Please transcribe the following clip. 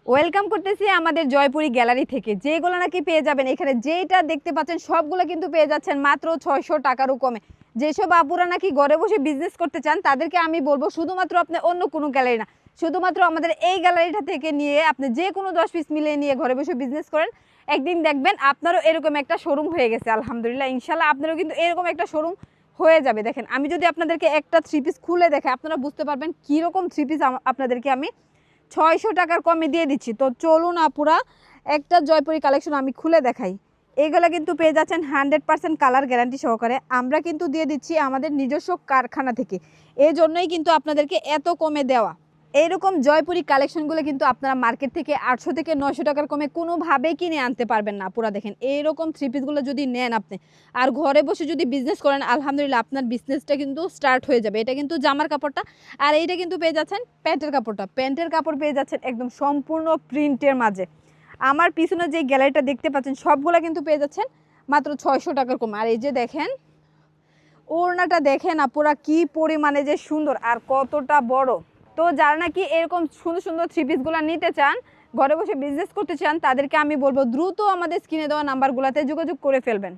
Welcome করতেছি আমাদের Jaipuri gallery থেকে, যেগুলো নাকি পেয়ে যাবেন এখানে। যেটা দেখতে পাচ্ছেন সবগুলো কিন্তু পেয়ে যাচ্ছেন মাত্র 600 টাকারও কমে। যেসব আপুরা নাকি ঘরে বসে বিজনেস করতে চান তাদেরকে আমি বলবো শুধুমাত্র আপনি অন্য কোনো গ্যালারি না, শুধুমাত্র আমাদের এই গ্যালারিটা থেকে নিয়ে আপনি যে কোনো 10 পিস মিলিয়ে নিয়ে ঘরে বসে বিজনেস করেন, একদিন দেখবেন আপনারও এরকম একটা শোরুম হয়ে গেছে। আলহামদুলিল্লাহ, ইনশাল্লাহ আপনারও কিন্তু এরকম একটা শোরুম হয়ে যাবে। দেখেন, আমি যদি আপনাদেরকে একটা 3 পিস খুলে দেখাই আপনারা বুঝতে পারবেন কীরকম 3 পিস আপনাদেরকে আমি 600 টাকার কমে দিয়ে দিচ্ছি। তো চলুন আপুরা, একটা জয়পুরি কালেকশন আমি খুলে দেখাই। এইগুলো কিন্তু পেয়ে যাচ্ছেন 100% কালার গ্যারান্টি সহকারে। আমরা কিন্তু দিয়ে দিচ্ছি আমাদের নিজস্ব কারখানা থেকে, এই জন্যই কিন্তু আপনাদেরকে এত কমে দেওয়া। এইরকম জয়পুরি কালেকশনগুলো কিন্তু আপনারা মার্কেট থেকে 800 থেকে 900 টাকার কমে কোনোভাবেই কিনে আনতে পারবেন না। পুরা দেখেন, এইরকম থ্রি পিসগুলো যদি নেন আপনি আর ঘরে বসে যদি বিজনেস করেন, আলহামদুলিল্লাহ আপনার বিজনেসটা কিন্তু স্টার্ট হয়ে যাবে। এটা কিন্তু জামার কাপড়টা, আর এইটা কিন্তু পেয়ে যাচ্ছেন প্যান্টের কাপড়টা। প্যান্টের কাপড় পেয়ে যাচ্ছেন একদম সম্পূর্ণ প্রিন্টের মাঝে। আমার পিছনে যে গ্যালারিটা দেখতে পাচ্ছেন সবগুলো কিন্তু পেয়ে যাচ্ছেন মাত্র 600 টাকার কমে। আর এই যে দেখেন ওড়নাটা, দেখেন আপুরা কি পরিমাণে যে সুন্দর আর কতটা বড়। তো যারা নাকি এরকম সুন্দর সুন্দর থ্রি পিসগুলো নিতে চান, ঘরে বসে বিজনেস করতে চান, তাদেরকে আমি বলবো দ্রুত আমাদের স্ক্রিনে দেওয়া নাম্বারগুলোতে যোগাযোগ করে ফেলবেন।